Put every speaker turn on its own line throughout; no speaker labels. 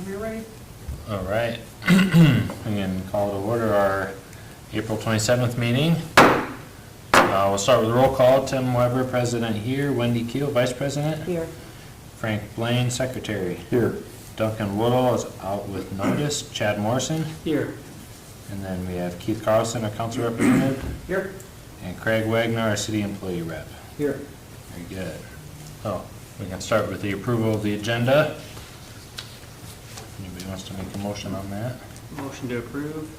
We're ready.
All right. We can call to order our April 27th meeting. We'll start with roll call. Tim Weber, President here. Wendy Kuehl, Vice President.
Here.
Frank Blaine, Secretary. Here. Duncan Woodhull is out with notice. Chad Morrison.
Here.
And then we have Keith Carlson, our council representative.
Here.
And Craig Wagner, our city employee rep.
Here.
Very good. So we can start with the approval of the agenda. Anybody wants to make a motion on that?
Motion to approve.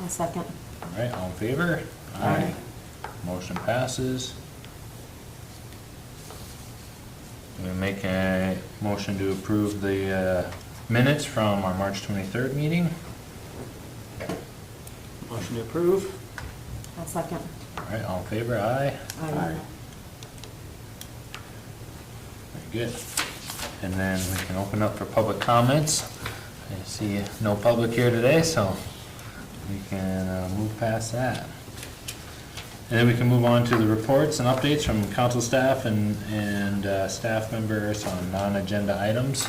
A second.
All right, all in favor?
Aye.
Motion passes. We make a motion to approve the minutes from our March 23rd meeting.
Motion to approve.
A second.
All right, all in favor? Aye.
Aye.
Very good. And then we can open up for public comments. I see no public here today, so we can move past that. And then we can move on to the reports and updates from council staff and staff members on non-agenda items.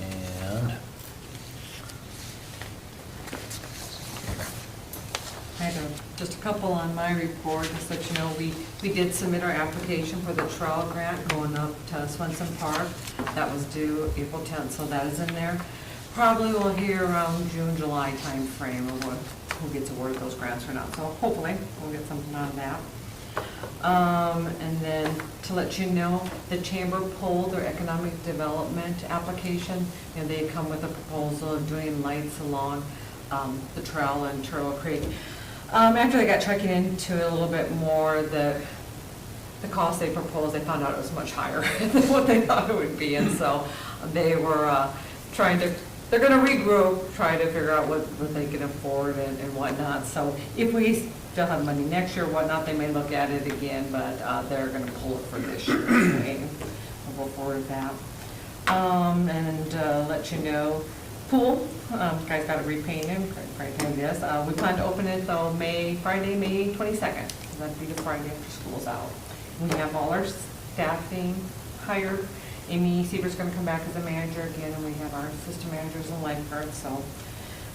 And
I have just a couple on my report, just so you know, we did submit our application for the trail grant going up to Swenson Park. That was due April 10th, so that is in there. Probably we'll hear around June, July timeframe of who gets awarded those grants or not. So hopefully we'll get something out of that. And then to let you know, the chamber pulled their economic development application, and they come with a proposal of doing lights along the trail in Turtle Creek. After they got checking into it a little bit more, the cost they proposed, they found out it was much higher than what they thought it would be, and so they were they're gonna regroup, try to figure out what they can afford and whatnot. So if we still have money next year or whatnot, they may look at it again, but they're gonna pull it for this year. We'll go forward with that. And let you know, pool, guys got to repaint him, yes. We plan to open it though Friday, May 22nd. That'd be the Friday after school's out. We have all our staffing hired. Amy Sieber's gonna come back as a manager again, and we have our assistant managers and lifeguards, so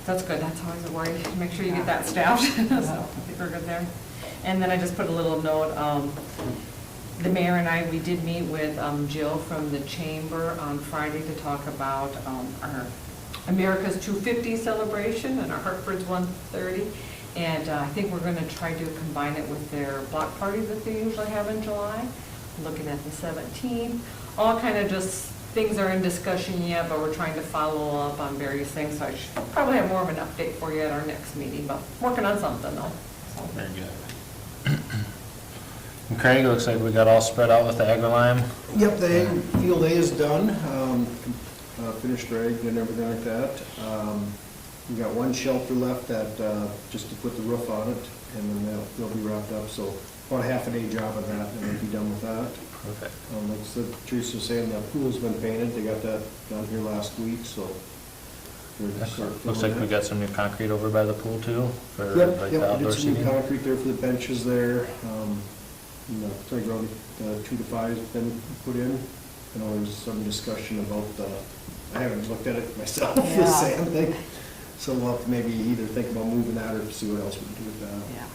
that's good. That's always a worry, to make sure you get that staffed. So I think we're good there. And then I just put a little note, the mayor and I, we did meet with Jill from the chamber on Friday to talk about our America's 250 celebration and our Hartford's 130. And I think we're going to try to combine it with their block party that they usually have in July, looking at the 17th. All kind of just things are in discussion yet, but we're trying to follow up on various things. So I should probably have more of an update for you at our next meeting, but working on something though. So.
very good. And Craig, looks like we got all spread out with the agri-lime.
Yep, the field A is done, finished rigged and everything like that. We got one shelter left that, just to put the roof on it, and then they'll be wrapped up, so about a half a day job on that, and we'll be done with that.
Perfect.
Like I said, Teresa was saying, the pool's been painted, they got that done here last week, so. we're gonna start
Looks
filling
like we
that.
got some new concrete over by the pool too, for like
Yep,
the
we
outdoor
did some new
seating.
concrete there for the benches there. The playground, 2 to 5 has been put in. I know there's some discussion about I haven't looked at it myself, the
Yeah.
sand thing. So we'll have to maybe either think about moving that or see what else we can do with that.
Yeah.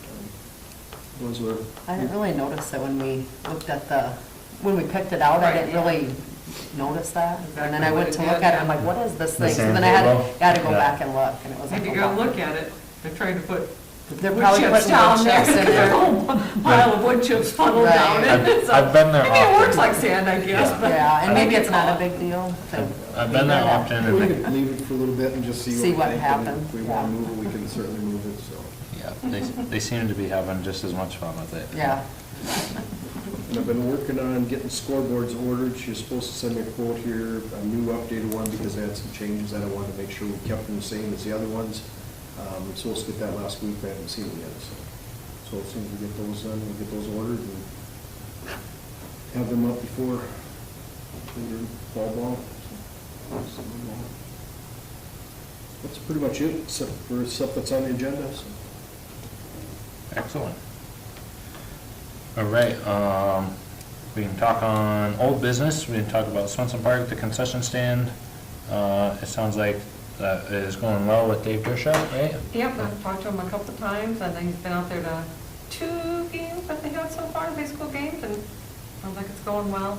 Those were.
I didn't really notice it when we looked at when we picked it out, I didn't really notice that. And then I went to look at it, I'm like, what is this
The
thing? So
sand
then I
table?
had to go
Yeah.
back and look, and it was like.
If you
a
go
lot.
look at it, they're trying to put
They're
wood
probably
chips
putting
down
wood
there.
chips in there.
A whole pile of wood chips funneled
Right.
down it. So,
I've been there
I mean, it
often.
works like sand, I guess,
Yeah.
but.
Yeah, and maybe
I
it's
think
not a big deal. to
I've been there
leave that.
often,
We
and
could leave it for a little bit and just see
See
what
what
we think. and
happens,
If we
yeah.
want to move it, we can certainly move it, so.
they seem to be having just as much fun with it.
Yeah.
And I've been working on getting scoreboards ordered. She was supposed to send me a quote here, a new updated one, because I had some changes that I wanted to make sure we kept them the same as the other ones. I'm supposed to get that last week, but I haven't seen it yet, so as soon as we get those done, we'll get those ordered and have them up before fall ball. So, that's pretty much it, except for stuff that's on the agenda, so.
Excellent. All right, we can talk on old business. We can talk about Swenson Park, the concession stand It sounds like that is going well with Dave Drisha, right?
Yep, I've talked to him a couple of times, and he's been out there to 2 games that they had so far, high school games, and sounds like it's going well.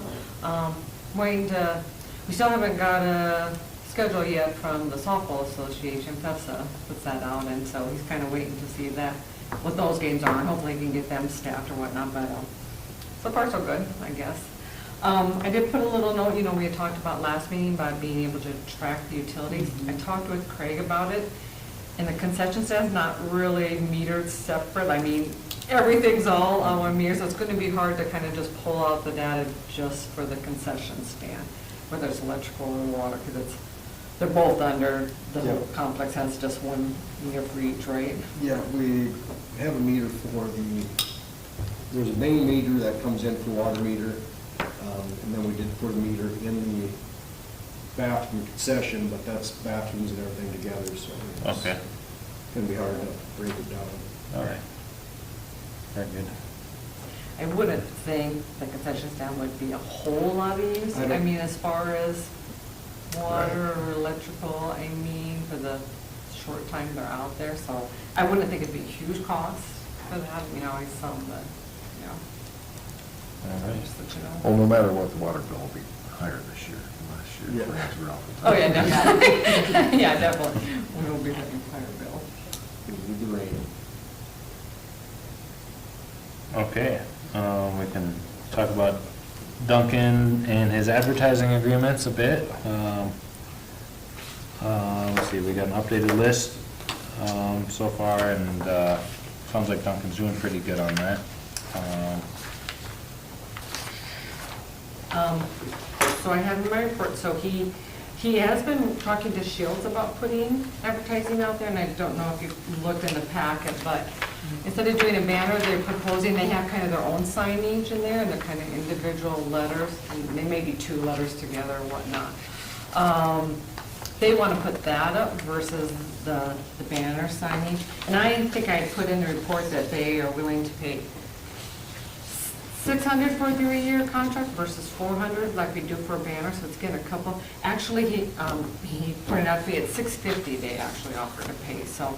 Waiting to, we still haven't got a schedule yet from the softball association, PESA puts that out, and so he's kind of waiting to see that, what those games are, and hopefully he can get them staffed or whatnot, but so far so good, I guess. I did put a little note, you know, we had talked about last meeting about being able to track the utilities. I talked with Craig about it, and the concession stand's not really metered separate. I mean, everything's all on one meter, so it's gonna be hard to kind of just pull out the data just for the concession stand, whether it's electrical or water, because it's, they're both under, the whole
Yeah.
complex has just one meter for each, right?
Yeah, we have a meter for there's a main meter that comes in for water meter, and then we did put a meter in the bathroom concession, but that's bathrooms and everything together, so it's
Okay.
gonna be hard to break it down.
All right. Very good.
I wouldn't think the concession stand would be a whole lot of use.
I don't-
I mean, as far as water or electrical, I mean, for the short time they're out there, so I wouldn't think it'd be a huge cost for that, you know, some, but, you know,
All right.
just let you know.
Well, no matter what, the water bill will be higher this year than last year.
Yeah.
Friends were out.
Oh, yeah, definitely. Yeah, definitely. We will be having higher bill.
With the rain.
Okay, we can talk about Duncan and his advertising agreements a bit. Let's see, we got an updated list so far, and sounds like Duncan's doing pretty good on that.
So I have in my report, so he has been talking to Scheels about putting advertising out there, and I don't know if you've looked in the packet, but instead of doing a banner, they're proposing, they have kind of their own signage in there, and they're kind of individual letters, and they may be 2 letters together or whatnot. They want to put that up versus the banner signage, and I think I put in the report that they are willing to pay $600 for a 3-year contract versus $400 like we do for a banner, so it's getting a couple. Actually, he pointed out to me at $650 they actually offered to pay, so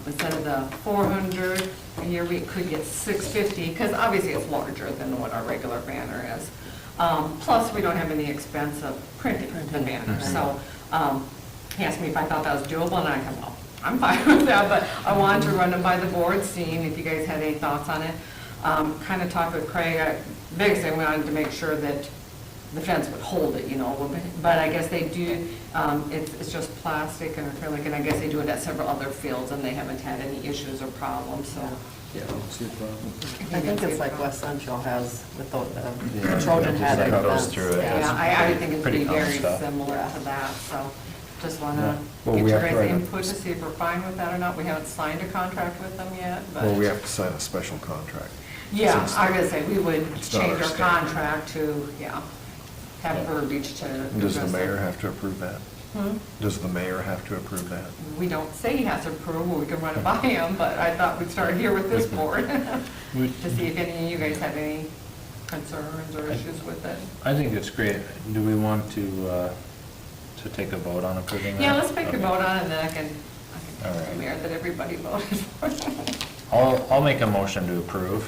instead of the $400 a year, we could get $650, because obviously it's larger than what our regular banner is. Plus, we don't have any expense of printing the banner, so he asked me if I thought that was doable, and I said, well, I'm fine with that, but I wanted to run it by the board, seeing if you guys had any thoughts on it. Kind of talked with Craig, biggest thing, we wanted to make sure that the fence would hold it, you know, but I guess they do, it's just plastic and acrylic, and I guess they do it at several other fields, and they haven't had any issues or problems, so.
Yeah, I don't see a problem.
I think it's like West Central has with
Yeah,
the Trojan
just
had
like
it.
how those
fence,
through it.
yeah.
Yeah, I would think it'd
Pretty
be
common
very
stuff.
similar to that, so just want to
Well,
get
we
your
have to
guys'
write a-
input to see if we're fine with that or not. We haven't signed a contract with them yet, but.
Well, we have to sign a special contract.
Yeah,
Since
I was gonna say, we would
it's not
change
our
our
standard.
contract to, yeah, have verbiage to.
Does the
address
mayor
it.
have to approve that?
Hmm?
Does the mayor have to approve that?
We don't say he has to approve, we can run it by him, but I thought we'd start here with this board
We-
to see if any of you guys have any concerns or issues with it.
I think it's great. Do we want to take a vote on approving that?
Yeah, let's make a
Okay.
vote on it, and then I can
All
tell
right.
the mayor that everybody voted for it.
I'll make a motion to approve.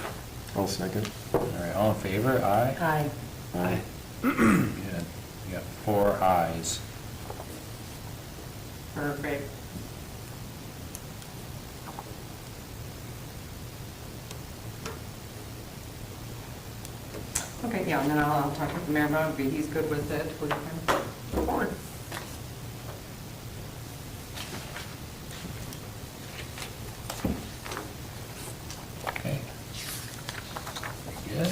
I'll second.
All right, all in favor? Aye?
Aye.
Aye. Good. You got 4 ayes.
Perfect. Okay, yeah, and then I'll talk with the mayor about it, if he's good with it, we can go forward.
Okay. Good.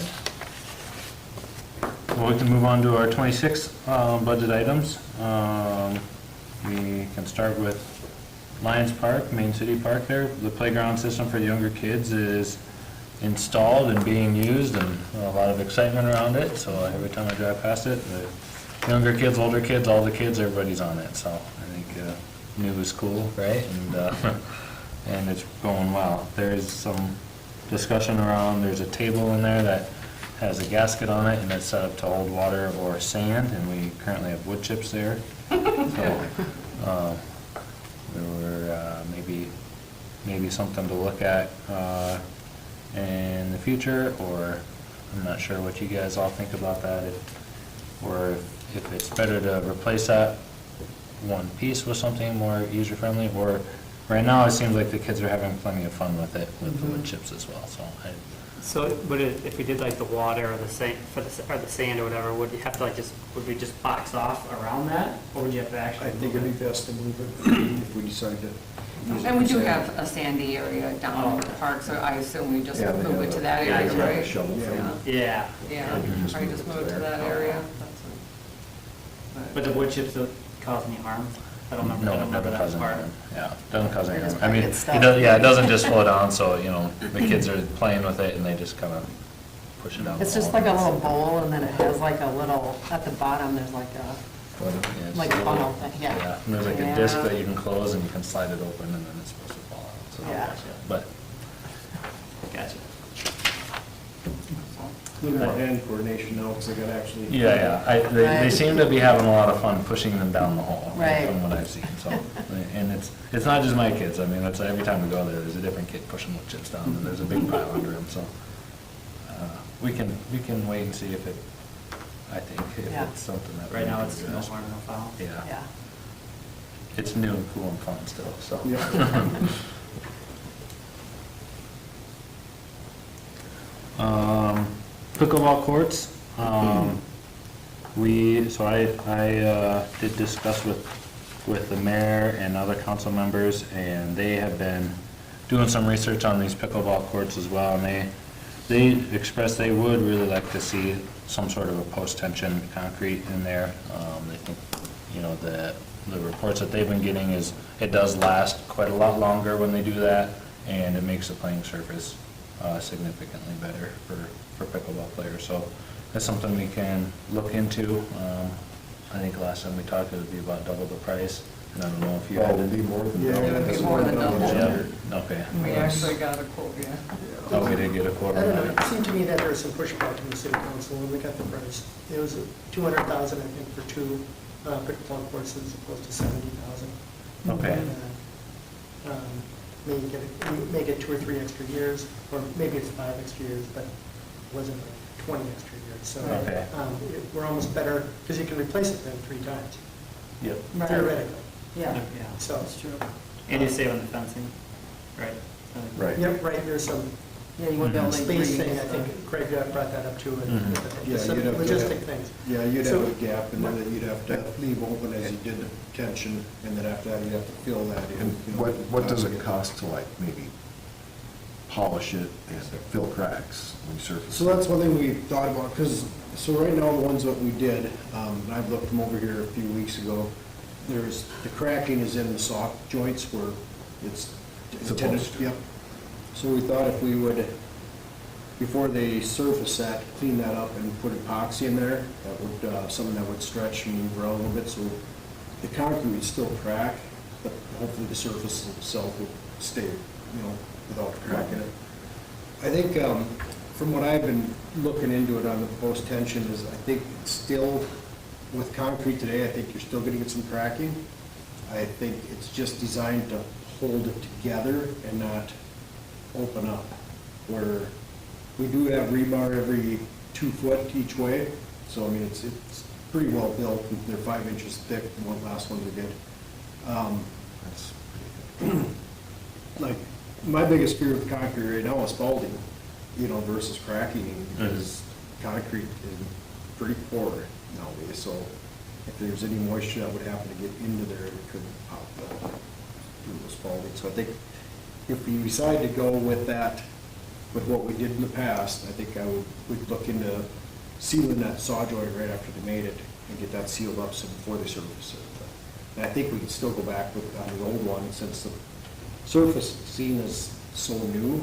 Well, we can move on to our 26 budget items. We can start with Lyons Park, Main City Park there. The playground system for the younger kids is installed and being used, and a lot of excitement around it. So every time I drive past it, the younger kids, older kids, all the kids, everybody's on it. So I think new is cool, right? And and it's going well. There's some discussion around, there's a table in there that has a gasket on it, and it's set up to hold water or sand, and we currently have wood chips there. So, there were, maybe something to look at, in the future, or I'm not sure what you guys all think about that, or if it's better to replace that one piece with something more user-friendly, or right now it seems like the kids are having plenty of fun with it, with the wood chips as well, so
So would it, if we did like the water or the sand, or the sand or whatever, would you have to like would we just box off around that? Or would you have to actually?
I think it'd be best to move it if we decide to. use it
And we
for
do
sand.
have a sandy area down in the park, so I assume we just
Yeah, they
move
have
it to
a-
that
yeah,
area,
they have a
right?
shovel
Yeah.
thing.
Yeah,
Yeah,
You can just
probably
move
just
it
move it to
there.
that area.
but the wood chips don't cause any harm? I don't remember,
no,
I
it
don't remember
never
that
causes
part.
harm. Yeah, doesn't cause any
They just
harm. I mean,
break it stuff.
it doesn't just flow down, so, you know, the kids are playing with it and they just kind of push it down.
It's
the
just
hole.
like a little bowl, and then it has like a little, at the bottom, there's like a,
Yeah, it's
like
a
a
little-
funnel thing, yeah.
Yeah, and there's like a disc
Yeah.
that you can close and you can slide it open and then it's supposed to fall out, so.
Yeah.
But,
Gotcha.
A little more hand coordination now, because they got actually.
yeah, they
Right.
seem to be having a lot of fun pushing them down the hole.
Right.
From what I've seen, so, and it's not just my kids, I mean, it's every time we go there's a different kid pushing wood chips down, and there's a big pile under them, so. We can wait and see if I think, if
Yeah.
it's something that.
Right
we
now,
can
it's no
address.
harm, no foul.
Yeah,
yeah.
it's new and cool and fun still, so.
Yeah.
Pickleball courts, I did discuss with the mayor and other council members, and they have been doing some research on these pickleball courts as well, and they expressed they would really like to see some sort of a post-tension concrete in there. They think, you know, the reports that they've been getting is it does last quite a lot longer when they do that, and it makes the playing surface significantly better for pickleball players. So that's something we can look into. I think last time we talked, it would be about double the price, and I don't know if you
Well,
had.
it'd be more than
Yeah,
double.
It would be
that's
more than
what I'm
double.
wondering.
Yeah, okay.
We actually got a quote, yeah.
Oh, we did get a quote
I
on
don't know,
that.
it seemed to me that there was some pushback from the city council when we got the price. It was 200,000, I think, for two pickleball courts as opposed to 70,000.
Okay.
Make it 2 or 3 extra years, or maybe it's 5 extra years, but it wasn't like 20 extra years. So
Okay.
we're almost better, because you can replace it then 3 times,
Yep.
Right.
theoretically.
Yeah.
Yeah,
So,
that's true. And you save on the fencing, right?
Right.
yep, right, there's some
Yeah, you would build like
space
green
thing, I
and
think
stuff.
Craig brought that up too,
Mhm.
and
Yeah,
some
you'd have to
logistic
have-
things.
Yeah, you'd
So-
have a gap, and then you'd have to leave open as you did the tension, and then after that, you'd have to fill that in.
And
you know,
what does it cost to like maybe polish it and fill cracks, resurface?
So that's one thing we thought about, because, so right now, the ones that we did, and I've looked them over here a few weeks ago, there's, the cracking is in the soft joints where it's intended.
Supposed to.
Yep. So we thought if we would, before they surface that, clean that up and put epoxy in there, that would, something that would stretch and move around a little bit, so the concrete would still crack, but hopefully the surface itself would stay, you know, without cracking it. I think, from what I've been looking into it on the post-tension is, I think it's still, with concrete today, I think you're still gonna get some cracking. I think it's just designed to hold it together and not open up, where we do have rebar every 2 foot each way, so I mean, it's pretty well built, and they're 5 inches thick, the last ones we did.
That's pretty good.
Like, my biggest fear with concrete right now is spalling, you know, versus cracking, because concrete is pretty poor nowadays, so if there's any moisture that would happen to get into there, it could pop out due to spalling. So I think if we decide to go with that, with what we did in the past, I think we'd look into sealing that saw joint right after they made it and get that sealed up so before they surface it. And I think we could still go back with, on the old one, since the surface scene is so new,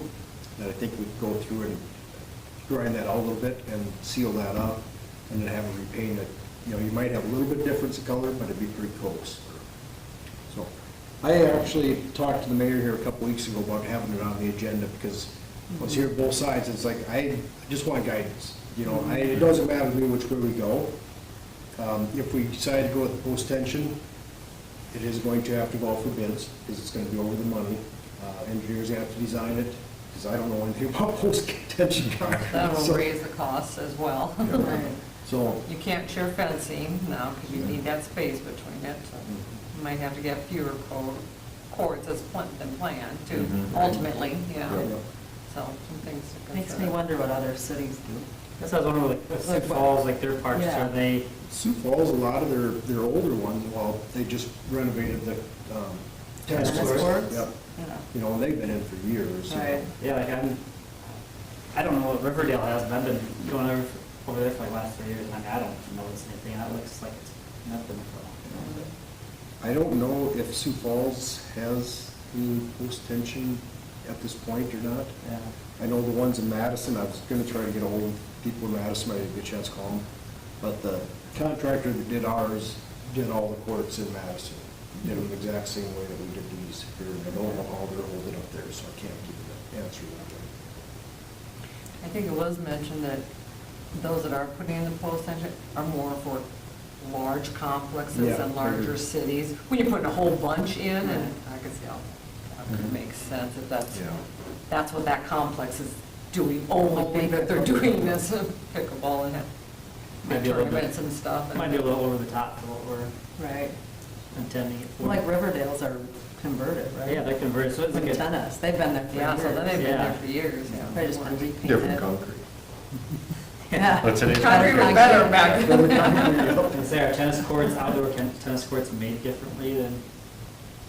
that I think we'd go through and grind that out a little bit and seal that up, and then have it repainted. You know, you might have a little bit difference in color, but it'd be pretty close. So, I actually talked to the mayor here a couple weeks ago about having it on the agenda, because I was here both sides, it's like, I just want guidance. You know, it doesn't matter to me which way we go. If we decide to go with post-tension, it is going to have to go out for bids, because it's gonna be over the money. Engineers have to design it, because I don't know anything about post-tension concrete.
That will
so-
raise the cost as well.
So,
You can't share fencing now, because you need that space between it, so you might have to get fewer cords than planned, too,
Mhm.
ultimately, yeah.
yeah.
So, some things to
Makes me
consider.
wonder what other cities do.
That's what I was wondering, like, the Sioux Falls, like their parks,
Yeah.
are they,
Sioux Falls, a lot of their older ones, well, they just renovated the tennis
Tennis
courts.
courts?
Yep.
Yeah.
You know, they've been in for years. you know.
Right.
yeah, like I don't know what Riverdale has, but I've been going over there for like the last 3 years, and I don't notice anything, that looks like it's nothing for a long time.
I don't know if Sioux Falls has any post-tension at this point or not.
Yeah.
I know the ones in Madison, I was gonna try to get a hold of people in Madison, I didn't get a chance to call them. But the contractor that did ours did all the courts in Madison. Did them the exact same way that we did these here. And I don't know how they're holding up there, so I can't give you the answer to that.
I think it was mentioned that those that are putting in the post-tension are more for large complexes
Yeah,
and larger
bigger.
cities. When you're putting a whole bunch in, and I can see how that could
Mhm.
make sense if that's,
Yeah.
that's what that complex is doing, only that they're doing this pickleball and
Might be a little bit-
tournaments and stuff.
It might be a little over the top for what we're
Right.
intending it for.
Like Riverdale's are converted, right?
Yeah, they're converted, so it's like
From
a,
tennis, they've been there for
Yeah, so then they've
years.
been
Yeah.
there for years, yeah.
They just want to repaint it.
Different concrete.
Yeah.
What's today's
Concrete was
concrete?
better back then.
is there tennis courts, outdoor tennis courts made differently than,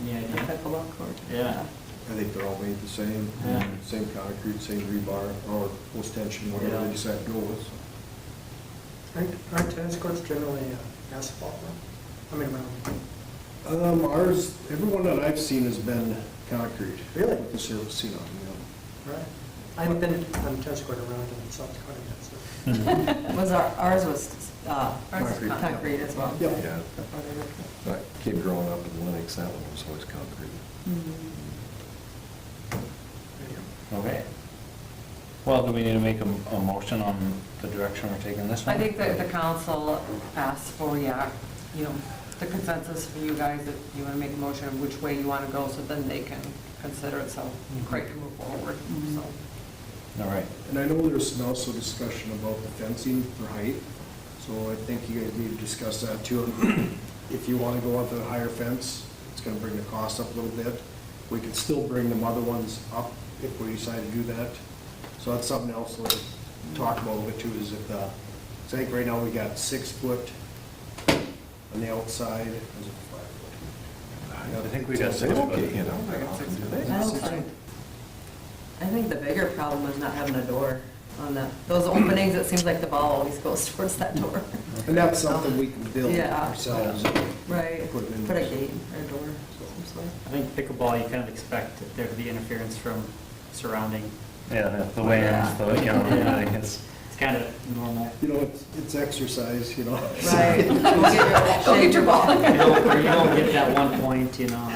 any
The
idea?
pickleball court.
Yeah.
I think they're all made the same,
Yeah.
same concrete, same rebar, or post-tension, whatever
Yeah.
they decide to go with.
Aren't tennis courts generally asphalt? I mean, round.
Ours, everyone that I've seen has been concrete.
Really?
With the surface,
Right. I haven't been on tennis court around in South Dakota yet, so.
Was ours was
Concrete.
concrete as well.
Yep.
Yeah.
Before they were-
That kid growing up in Lennox, that one was always concrete.
Okay. Well, do we need to make a motion on the direction we're taking this one?
I think that the council asked for, yeah, you know, the consensus for you guys, that you want to make a motion of which way you want to go, so then they can consider it, so Craig can move forward, so.
All right.
And I know there's also discussion about the fencing for height, so I think you guys need to discuss that too. If you want to go with a higher fence, it's going to bring the cost up a little bit. We could still bring them other ones up if we decide to do that. So that's something else we'll talk about a little bit too, is if the, so I think right now we got 6 foot on the outside. Is it 5 foot?
I think we got
They
6
don't
foot.
get hit out very often, do they?
I don't think, I think the bigger problem is not having a door on those openings. It seems like the ball always goes towards that door.
And that's something we can build
Yeah.
ourselves.
Right,
Put it in.
put a gate or a door of some sort.
I think pickleball, you kind of expect there to be interference from surrounding,
Yeah, the winds, the, you know, everything is.
it's kind of normal.
You know, it's exercise, you know.
Right.
Go get your ball.
You don't get that one point, you know.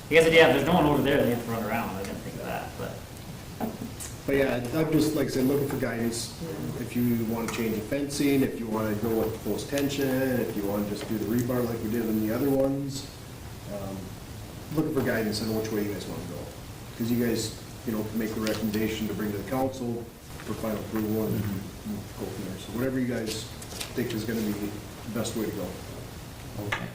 Because if there's no one over there, then you have to run around, I didn't think of that, but.
But yeah, I'm just, like I said, looking for guidance. If you want to change the fencing, if you want to go with post tension, if you want to just do the rebar like we did in the other ones. Looking for guidance on which way you guys want to go. Because you guys, you know, can make a recommendation to bring to the council for final approval and go from there. So whatever you guys think is going to be the best way to go.
Okay.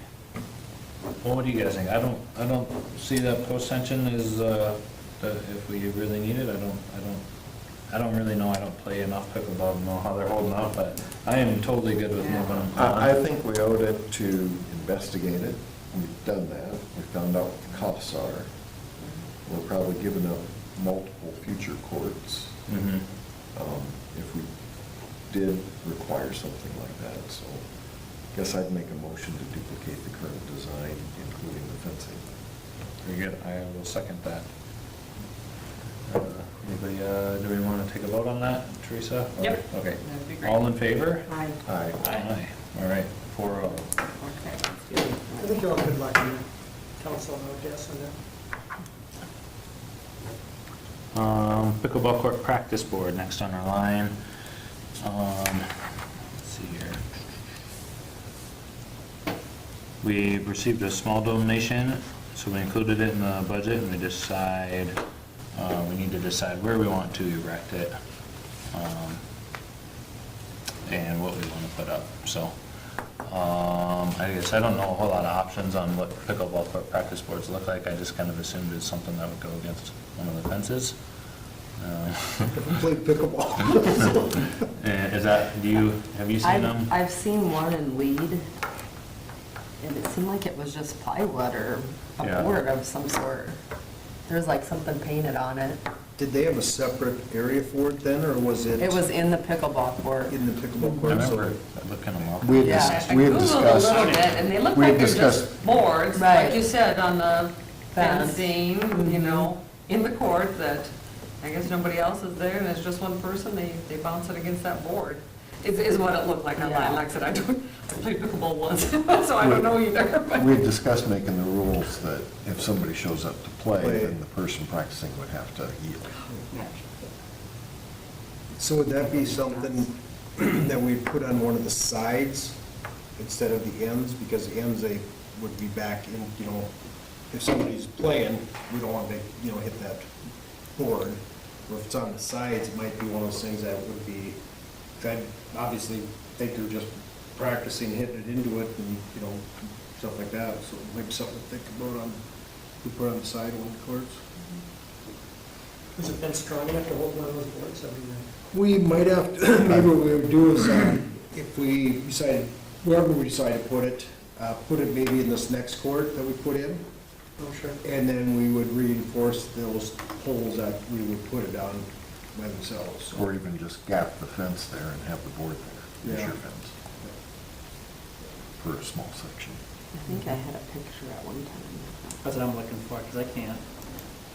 Well, what do you guys think? I don't see that post tension is, if we really need it, I don't really know. I don't play enough pickleball to know how they're holding up, but I am totally good with moving them.
I think we owed it to investigate it. We've done that. We found out what the costs are. We're probably giving up multiple future courts
Mhm.
if we did require something like that. So I guess I'd make a motion to duplicate the current design, including the fencing.
Very good. I will second that. Anybody, do we want to take a vote on that, Teresa? Or-
Yep.
Okay.
That'd be great.
All in favor?
Aye.
Aye.
Aye. All right, 4-0.
Okay.
I think you'll have good luck in the council, I guess, on that.
Pickleball court practice board next on our line. Let's see here. We received a small donation, so we included it in the budget, and we need to decide where we want to erect it, and what we want to put up, so. I guess I don't know a whole lot of options on what pickleball court practice boards look like. I just kind of assumed it's something that would go against one of the fences.
Play pickleball.
Is that, have you seen them?
I've seen one in Lead, and it seemed like it was just plywood or
Yeah.
a board of some sort. There's like something painted on it.
Did they have a separate area for it then, or was it?
It was in the pickleball court.
In the pickleball
I
court?
remember looking them up.
We had
Yeah.
dis-
I
we had
Googled a
discussed,
little bit, and they look
we had
like they're
discussed-
just boards,
Right.
like you said, on the
Fence.
fencing, you know, in the court that I guess nobody else is there, and it's just one person, they bounce it against that board. Is what it looked like online.
Yeah.
Like I said, I played pickleball once, so I don't know either. but-
we had discussed making the rules that if somebody shows up to play,
Play.
then the person practicing would have to yield.
So would that be something that we put on one of the sides instead of the ends? Because the ends, they would be back in, you know, if somebody's playing, we don't want to, hit that board. Or if it's on the sides, it might be one of those things that would be, I obviously think they're just practicing hitting it into it and, stuff like that. So maybe something to think about we put on the side of one of the courts.
Has it been strong enough to hold one of those boards? I mean,
We might have, to maybe what we would do is, if we decided, wherever we decide to put it maybe in this next court that we put in,
oh, sure.
and then we would reinforce those poles that we would put it on by themselves. So-
Or even just gap the fence there and have the board there, as
Yeah.
your fence, for a small section.
I think I had a picture at one time.
That's what I'm looking for, because I can't.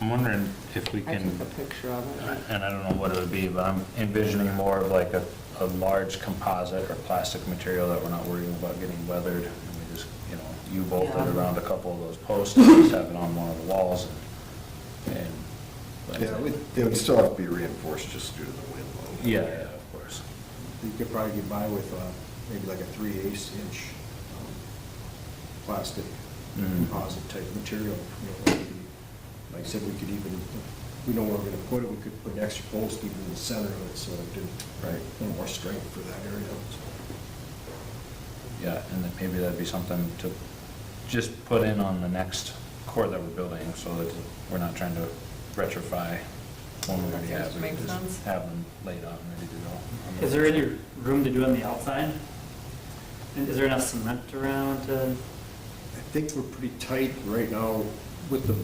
I'm wondering if we
I
can,
took a picture of it.
and I don't know what it would be, but I'm envisioning more of like a large composite or plastic material that we're not worrying about getting weathered. And we just, U-bolt it
Yeah.
around a couple of those posts, and just have it on one of the walls. And
Yeah,
It would still have to be reinforced just due to the wind load.
yeah, of course.
you could probably get by with maybe like a 3/8 inch plastic
Mhm.
composite type material. Like I said, we could even, if we know where we're gonna put it, we could put an extra post even in the center of it, so it did
Right.
a little more strength for that area.
Yeah, and then maybe that'd be something to just put in on the next court that we're building, so that we're not trying to retrofy one we already have. We can
Makes
just
sense.
have them laid out and ready to go.
Is there any room to do on the outside? And is there enough cement around to?
I think we're pretty tight right now with the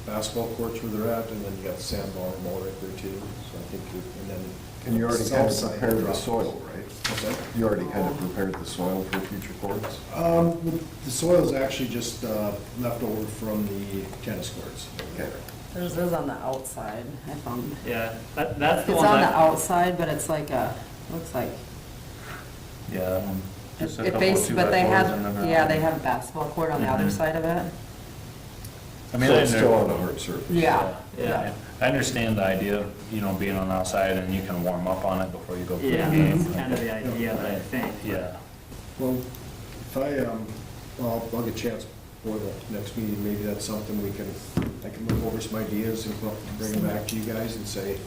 basketball courts where they're at, and then you got the sandbar and all right there too, so I think, and then.
And you already kind of
south side
prepared the
drop.
soil, right?
What's that?
You already kind of prepared the soil for future courts?
The soil's actually just left over from the tennis courts.
Okay.
There's on the outside, I found.
Yeah, that's the
It's
one.
on the
that-
outside, but it's like looks like,
Yeah, just a
it
couple
base,
two
but
by
they
fours
have,
in the ground.
yeah, they have a basketball court on the other
Mhm.
side of it.
I mean,
So
I
it's
under-
still on a hard surface?
Yeah.
Yeah.
I understand the idea of, being on the outside and you can warm up on it before you go play
Yeah,
the game.
that's kind of the idea that I think.
Yeah,
Well, if I'll get a chance for the next meeting, maybe that's something I can look over some ideas and bring them back to you guys and say,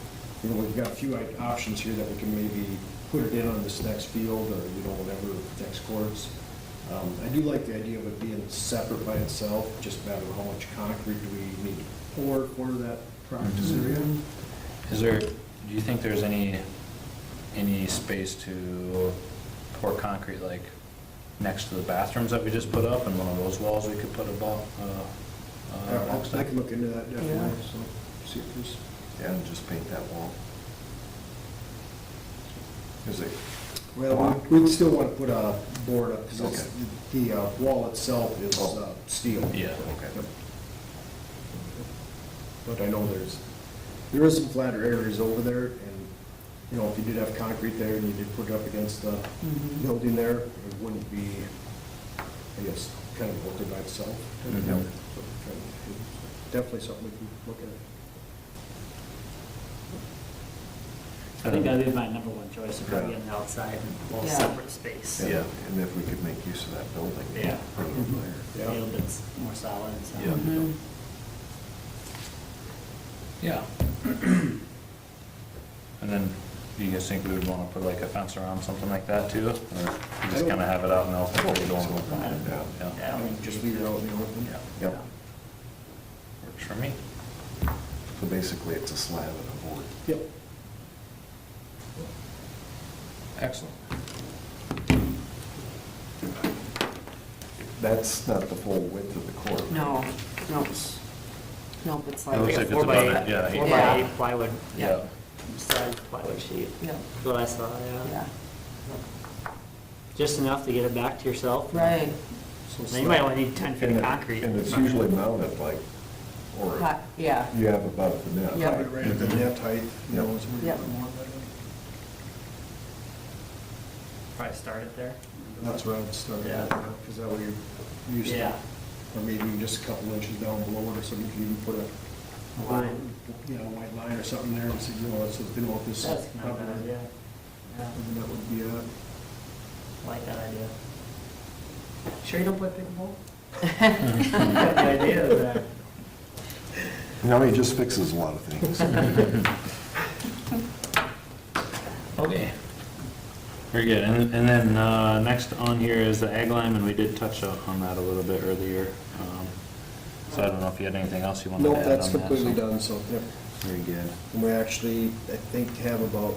we've got a few options here that we can maybe put it in on this next field or, whatever, next courts. I do like the idea of it being separate by itself, just a matter of how much concrete do we need to pour for that practice area.
is there, do you think there's any space to pour concrete like next to the bathrooms that we just put up, and one of those walls we could put a ball,
I can look into that definitely,
Yeah.
so, see if there's.
Yeah, and just paint that wall. Is it,
Well, we'd still want to put a board up, because
Okay.
the wall itself is steel.
Yeah.
okay.
Yep. But I know there is some flatter areas over there, and, if you did have concrete there and you did put it up against the building there, it wouldn't be, I guess, kind of bolted by itself.
Mhm.
So, definitely something we can look at.
I think that'd be my number one choice, to probably
Yeah.
get an outside and a little
Yeah.
separate space.
And and if we could make use of that building.
Yeah.
Put it there.
A little bit more solid and stuff.
Yeah.
Mhm.
Yeah. And then, do you guys think we would wanna put like a fence around something like that too? Or you just kinda have it out in the open where you don't look at it?
Yeah.
Yeah,
Yeah, I mean,
Just leave it out in the open.
Yeah.
Yep.
works for me.
So basically, it's a slab and a board.
Yep.
Excellent.
That's not the full width of the court.
No, no. Nope, it's
It looks
like,
like it's
Four by
about,
eight,
yeah.
four
Yeah.
by eight plywood,
Yeah.
size plywood sheet.
yeah,
That's what I saw, yeah.
yeah,
Just enough to get it back to yourself.
right.
So you might only need 10 feet of concrete.
And it's usually mounted like, or
Hot, yeah,
you have above the net.
Yeah.
Right at the net height, you know, is where you
Yep.
put more of that in.
Probably start it there.
That's where I would start,
Yeah.
because that way you're used to,
Yeah.
or maybe even just a couple inches down below it or something, you can even put a
Line.
you know, white line or something there and say, you know, it's, you know, if this.
That's not a bad idea. Yeah,
And that would be,
I like that idea.
sure you don't put pickleball?
Got the idea of that.
No, he just fixes a lot of things.
Okay. Very good. And then, next on here is the ag lime, and we did touch on that a little bit earlier. So I don't know if you had anything else you wanted to
no,
add on that.
that's completely
so-
done, so, yep.
Very good.
And we actually, I think, have about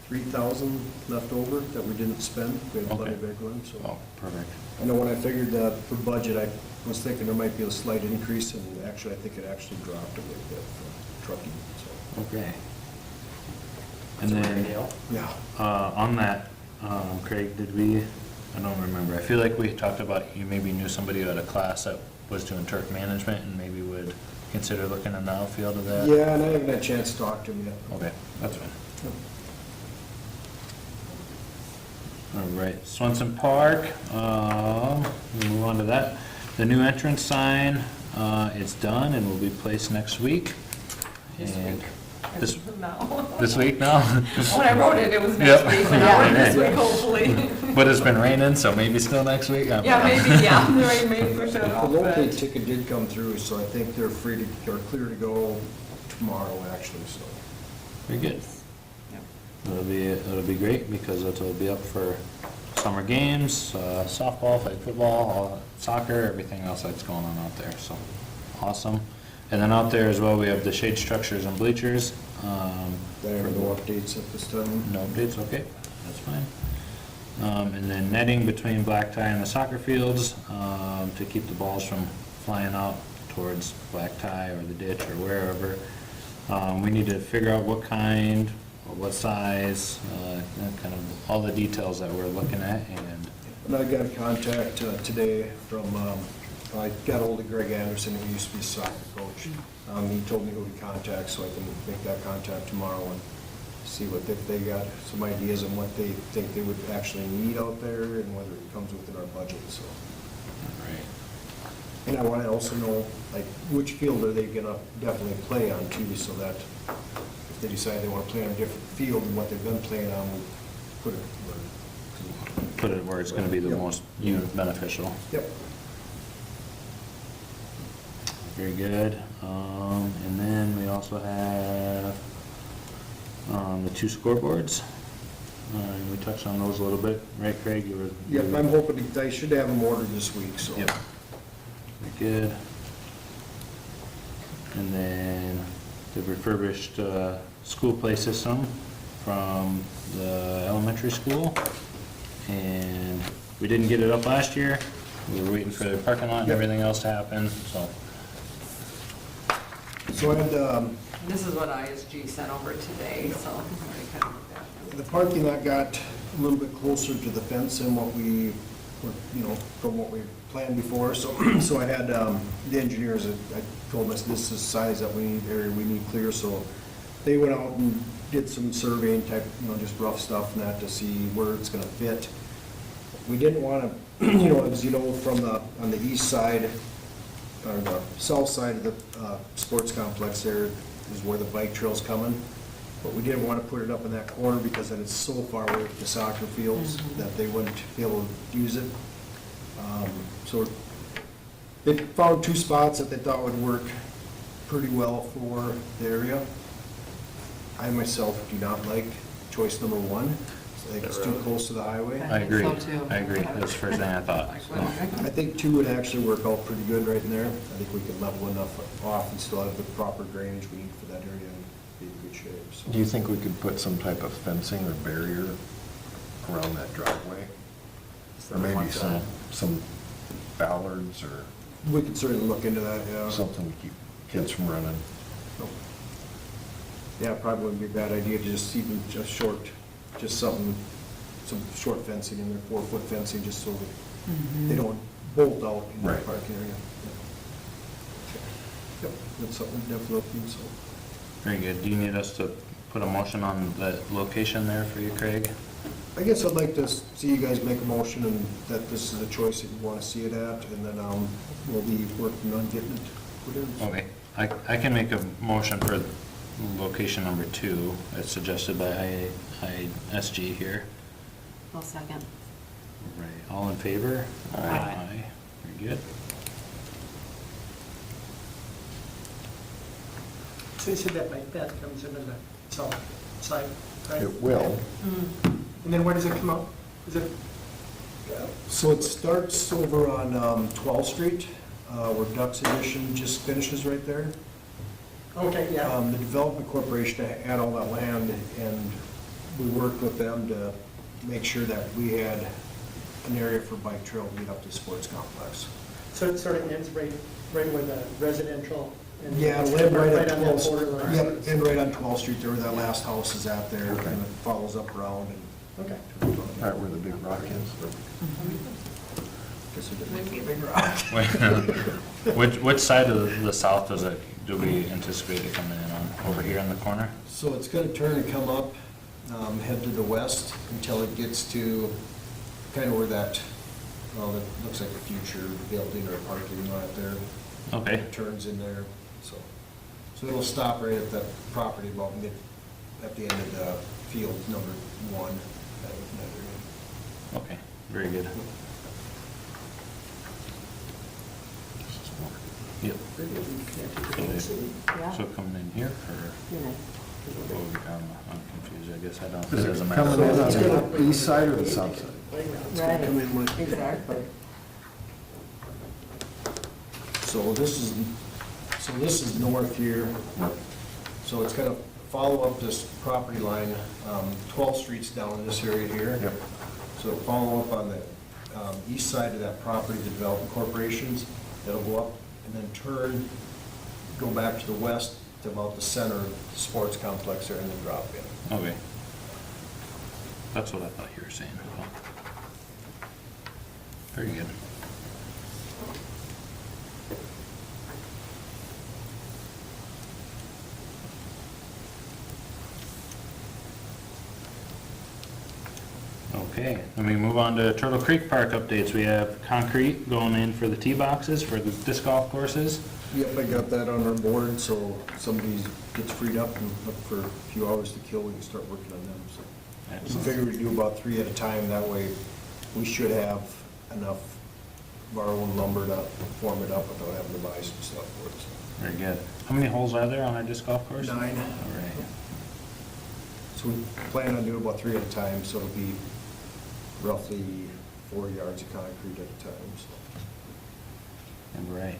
3,000 left over that we didn't spend. We have plenty of
Okay.
big ones, so.
Oh, perfect.
I know when I figured for budget, I was thinking there might be a slight increase, and actually, I think it actually dropped a little bit for trucking, so.
Okay. And then,
Yeah.
on that, Craig, did we, I don't remember, I feel like we talked about, you maybe knew somebody who had a class that was doing turf management and maybe would consider looking in the outfield of that?
Yeah, and I haven't had a chance to talk to him yet.
Okay, that's fine. All right, Swenson Park, we'll move on to that. The new entrance sign is done and will be placed next week.
This
And
week.
This,
No.
this week now?
When I wrote it, it was next
Yep.
week, but now we're this week, hopefully.
But it's been raining, so maybe still next week?
Yeah, maybe, yeah, the rain may push it
The
off,
locate
but,
ticket did come through, so I think they're free to, or clear to go tomorrow, actually, so.
Very good.
Yep.
It'll be great because it'll be up for summer games, softball, flag football, soccer, everything else that's going on out there, so awesome. And then out there as well, we have the shade structures and bleachers.
There are no updates at this time.
No updates, okay, that's fine. And then netting between black tie and the soccer fields, to keep the balls from flying out towards black tie or the ditch or wherever. We need to figure out what kind, or what size, kind of all the details that we're looking at, and,
And I got a contact today from, I got hold of Greg Anderson, who used to be a soccer coach. He told me who to contact, so I can make that contact tomorrow and see what, if they got some ideas on what they think they would actually need out there and whether it comes within our budget, so.
all right.
And I want to also know, like, which field are they gonna definitely play on too, so that if they decide they want to play on a different field than what they've been playing on, we put it where.
Put it where it's gonna be the most beneficial.
Yep.
Very good. And then we also have the two scoreboards. We touched on those a little bit, right, Craig? You were.
Yep, I'm hoping, I should have them ordered this week, so.
Yep. Very good. And then the refurbished school play system from the elementary school. And we didn't get it up last year. We were waiting for the parking lot and
Yep.
everything else to happen, so.
So I had,
this is what ISG sent over today, so I already kind of looked at them.
the parking lot got a little bit closer to the fence than what we, were, you know, from what we planned before, so, so I had, the engineers, I told them this is the size that we need, area we need clear, so they went out and did some surveying type, you know, just rough stuff and that to see where it's gonna fit. We didn't wanna, you know, as you know, from the, on the east side, or the south side of the sports complex there is where the bike trail's coming. But we didn't want to put it up in that corner because then it's so far away from the soccer fields that they wouldn't be able to use it. So they found 2 spots that they thought would work pretty well for the area. I myself do not like choice number 1. I think it's too close to the highway.
I agree.
so too.
I agree. That's the first thing I thought. so.
I think 2 would actually work out pretty good right in there. I think we could level enough off and still have the proper drainage we need for that area and be in good shape. So.
Do you think we could put some type of fencing or barrier around that driveway? Or maybe some ballards or
We could certainly look into that, yeah.
something to keep kids from running?
Yeah, probably wouldn't be a bad idea to just even just something, some short fencing in there, 4-foot fencing, just so that they don't bolt out in the
Right.
parking area. Yep, that's something definitely looking, so.
Very good. Do you need us to put a motion on that location there for you, Craig?
I guess I'd like to see you guys make a motion and that this is a choice that you want to see it at, and then we'll be working on getting it put in.
Okay, I can make a motion for location number 2, as suggested by ISG here.
I'll second.
Right, all in favor?
Aye.
Very good.
So you said that bike path comes into the south side, right?
It will.
And then where does it come out? Is it,
So it starts over on 12th Street, where Ducks Edition just finishes right there.
okay, yeah.
The Development Corporation had all that land, and we worked with them to make sure that we had an area for bike trail to get up to the sports complex.
So it sort of ends right where the residential and.
Yeah,
it's
live right at
on that
12th.
borderline.
Yep, and right on 12th Street, there where that last house is at there, and
Okay.
it follows up around and.
Okay.
Right where the big rock is.
Guess it didn't make a big rock.
Which side of the south do we anticipate it coming in on? Over here in the corner?
So it's gonna turn and come up, head to the west until it gets to kind of where that, well, that looks like a future building or parking lot there.
Okay,
It turns in there, so. So it'll stop right at that property about at the end of the field number 1.
okay, very good. Yep.
Yeah.
So coming in here, or,
Yeah.
I'm confused, I guess I don't,
Is
it
it
doesn't
coming in
matter.
on the east side or the south side?
Right,
come in like-
exactly.
So this is north here. So it's gonna follow up this property line, 12th Street's down in this area here.
Yep.
So it'll follow up on the east side of that property, the Development Corporations. It'll go up and then turn, go back to the west to about the center of the sports complex there and then drop in.
Okay. That's what I thought you were saying. Very good. Okay, then we move on to Turtle Creek Park updates. We have concrete going in for the tee boxes for the disc golf courses.
Yep, I got that on our board, so somebody gets freed up and look for a few hours to kill, we can start working on them, so. We
Excellent.
figure we do about 3 at a time, that way we should have enough of our own lumber to form it up without having to buy some stuff for it, so.
Very good. How many holes are there on our disc golf course?
9.
All right.
So we plan on doing about 3 at a time, so it'll be roughly 4 yards of concrete at a time, so.
And right.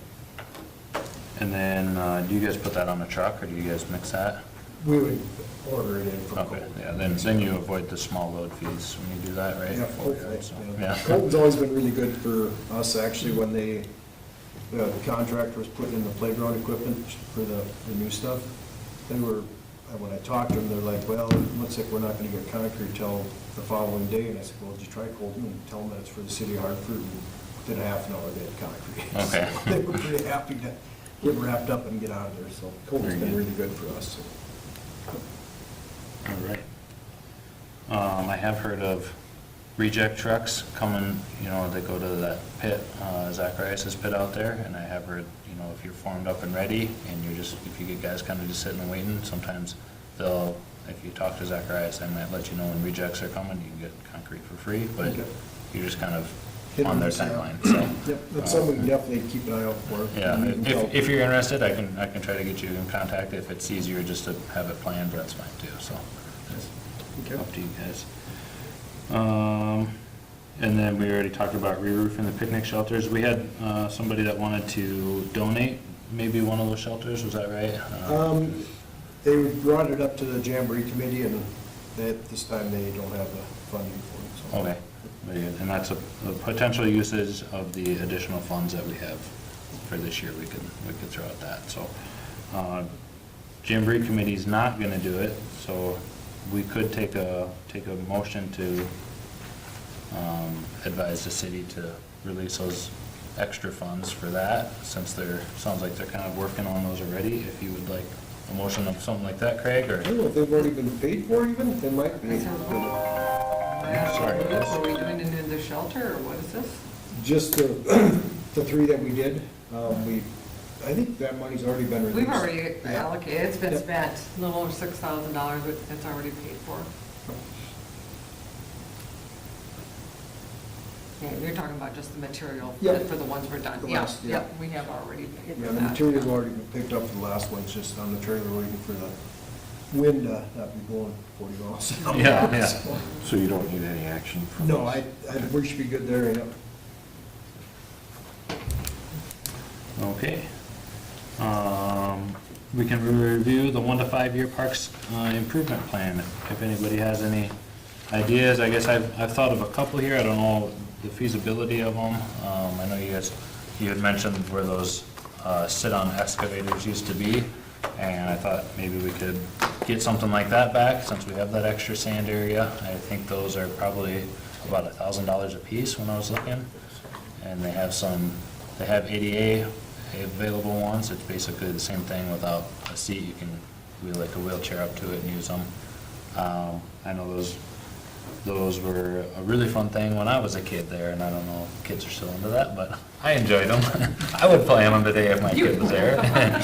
And then, do you guys put that on a truck, or do you guys mix that?
We would order it in from
Okay,
Colton.
yeah, then you avoid the small load fees when you do that, right?
Yeah,
4
hopefully,
yards, so,
yeah.
yeah.
Colton's always been really good for us, actually, when the contractor was putting in the playground equipment for the new stuff. They were, when I talked to them, they're like, well, it looks like we're not gonna get concrete till the following day. And I said, well, did you try Colton and tell them that it's for the city of Hartford? And within a half an hour, they had concrete.
Okay.
So they were pretty happy to get wrapped up and get out of there, so Colton's
Very
been
good.
really good for us, so.
All right. I have heard of reject trucks coming, they go to that pit, Zacharias's pit out there, and I have heard, if you're formed up and ready, and if you get guys kind of just sitting and waiting, sometimes they'll, if you talk to Zacharias, I might let you know when rejects are coming, you can get concrete for free, but
Okay.
you're just kind of
Hit
on
and
their
miss, yeah.
timeline, so.
Yep, that's something we can definitely keep an eye out for.
Yeah,
And we can tell-
if you're interested, I can try to get you in contact. If it's easier just to have it planned, that's fine too, so it's
Okay.
up to you guys. And then we already talked about re-roofing the picnic shelters. We had somebody that wanted to donate maybe one of those shelters, was that right?
They brought it up to the Jamboree Committee, and this time they don't have the funding for it, so.
Okay, very good. And that's a potential usage of the additional funds that we have for this year. We could throw at that, so. Jamboree Committee's not gonna do it, so we could take a motion to advise the city to release those extra funds for that, since sounds like they're kind of working on those already. If you would like a motion of something like that, Craig, or?
I don't know if they've already been paid for even, they might be.
Sorry, guys.
Are we doing it in the shelter, or what is this?
Just the, the three that we did, I think that money's already been released.
We've already
Yeah.
allocated, it's been
Yep.
spent, a little over $6,000, but it's already paid for. Yeah, you're talking about just the material
Yep.
for the ones we're done.
The
Yeah,
last, yeah.
Yep, we have already paid for
Yeah,
that.
the material's already been picked up for the last one, it's just on the trailer waiting for the wind, not be blowing 40 miles. an hour.
Yeah, yeah.
So,
So you don't need any action from
No,
us?
we should be good there, yeah.
Okay. We can review the 1 to 5 year parks improvement plan. If anybody has any ideas, I guess I've thought of a couple here. I don't know the feasibility of them. I know you had mentioned where those sit-on excavators used to be, and I thought maybe we could get something like that back since we have that extra sand area. I think those are probably about $1,000 a piece when I was looking, and they have ADA available ones. It's basically the same thing without a seat. You can wheel like a wheelchair up to it and use them. I know those were a really fun thing when I was a kid there, and I don't know if kids are still into that, but I enjoyed them. I would play on them today if my kid was there.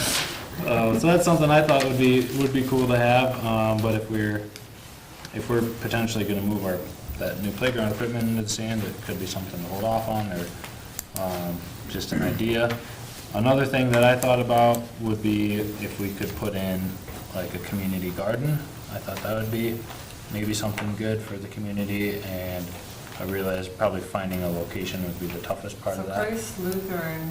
So that's something I thought would be cool to have, but if we're potentially gonna move that new playground equipment into the sand, it could be something to hold off on, or just an idea. Another thing that I thought about would be if we could put in like a community garden. I thought that would be maybe something good for the community, and I realize probably finding a location would be the toughest part
So
of that.
Price Lutheran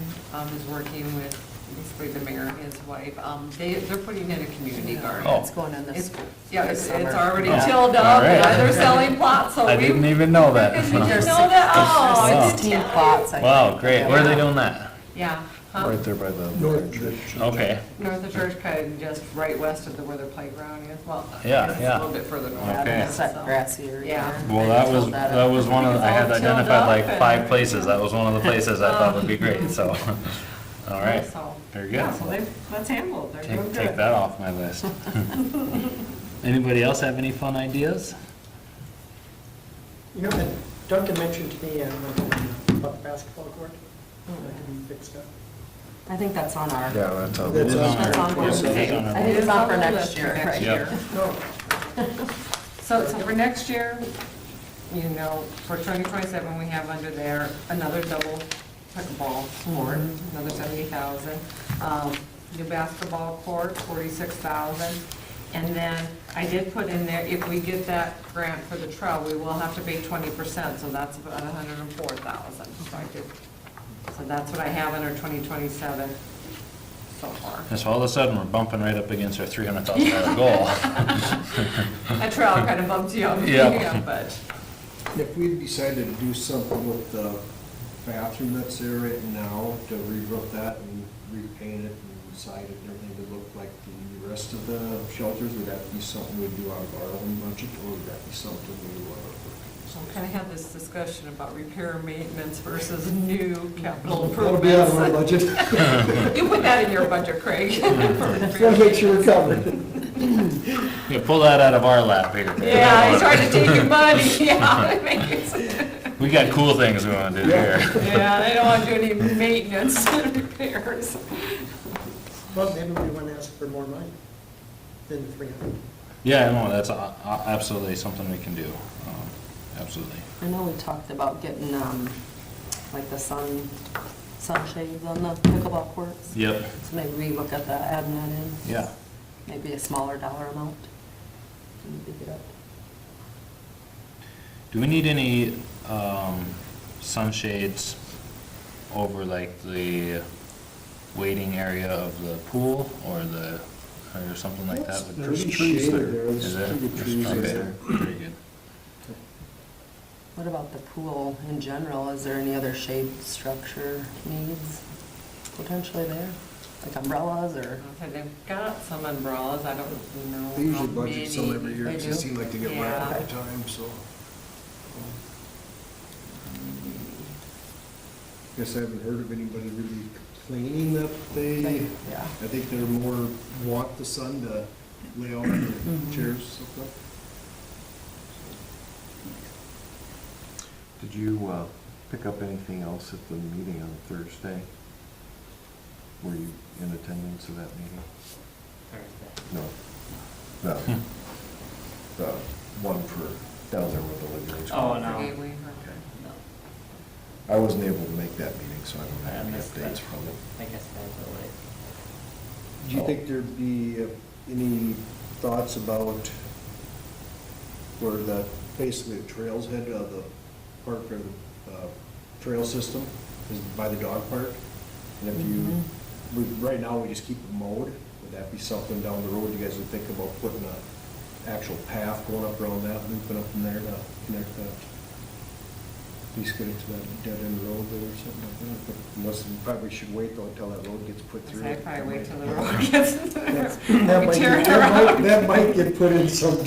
is working with basically the mayor and his wife. They're putting in a community garden.
Oh.
It's going in this.
Yeah,
this
it's
summer.
already
Oh,
tilled
all
up,
right.
yeah, they're selling plots, so we.
I didn't even know that.
You didn't
There's
know that? Oh,
Wow.
I did
16
tell
plots,
you.
I
Wow,
think.
great. Where are they doing that?
Yeah. Huh?
Right there by the
North
church.
Okay.
North of church, kind of just right west of where their playground is. Well,
Yeah,
it's
yeah.
a little bit further north.
Yeah,
Okay.
it's that grassy area.
Yeah.
Well,
They
that
filled
was
up.
one of, I had
It's all tilled
identified like
up and
5 places. That was one of the places I thought would be great, so. All right,
So,
very
Yeah,
good.
so that's handled, they're doing good.
Take that off my list. Anybody else have any fun ideas?
You know, and Duncan mentioned to me about the basketball court, that can be fixed up.
I think that's on our.
Yeah, that's on.
That's on
That's on
Yes,
our-
it is on our
I think it's on for next year,
Next
right?
Yep.
year.
No,
So for next year, you know, for 2027, we have under there another double pickleball court, another 70,000. New basketball court, 46,000. And then I did put in there, if we get that grant for the trail, we will have to pay 20%, so that's about 104,000. So I did, so that's what I have under 2027 so far.
And so all of a sudden, we're bumping right up against our $300,000 goal.
That trail kind of bumps you up,
Yeah.
yeah, but.
If we decided to do something with the bathroom that's there right now, to re-roof that and repaint it and side it and everything to look like the rest of the shelters, would that be something we'd do out of our own budget, or would that be something we want
So we kind of had this discussion about repair and maintenance versus new capital
to? That'll be out of our
improvements.
budget.
You put that in your budget, Craig.
Just want to make sure we're covered.
Yeah, pull that out of our lap here.
Yeah, he's trying to take your money, yeah. it makes-
We got cool things we want to do here.
Yeah, they don't want to do any maintenance repairs.
well, maybe we want to ask for more money than the 300.
Yeah, no, that's absolutely something we can do, absolutely.
I know we talked about getting, like the sunshades on the pickleball courts.
Yep.
So maybe we look at that, adding that in.
Yeah.
Maybe a smaller dollar amount. And pick it up.
Do we need any sunshades over like the waiting area of the pool or something like that? with
There's
trees?
trees there, there's
Is there?
pretty good trees
Okay,
there.
very good.
What about the pool in general? Is there any other shade structure needs potentially there? Like umbrellas or?
Okay, they've got some umbrellas, I don't know.
They usually
how
budget some
many.
every year,
They
because
do?
it seems like they get wet all
Yeah.
the time, so. Guess I haven't heard of anybody really complaining that they,
Yeah.
I think they're more want the sun to lay out on their
Mhm.
chairs, stuff like.
Did you pick up anything else at the meeting on Thursday? Were you in attendance of that meeting?
Thursday.
No. No. The one for down there with the Liberty School.
Oh, no.
Forget we-
Okay.
No,
I wasn't able to make that meeting, so I don't have
I
any
missed that.
updates from it.
I guess that's all right.
Do you think there'd be any thoughts about where the, basically the trails head of the park or the trail system is by the dog park? And if you, right now, we just keep it mowed, would that be something down the road you guys would think about putting a actual path going up around that, looping up from there to connect that? At least get it to that dead end road there or something like that, but unless, we probably should wait though until that road gets put through.
I'd probably wait till the road gets,
That might
tear it
get- that might-
around.
that might get put in sometime.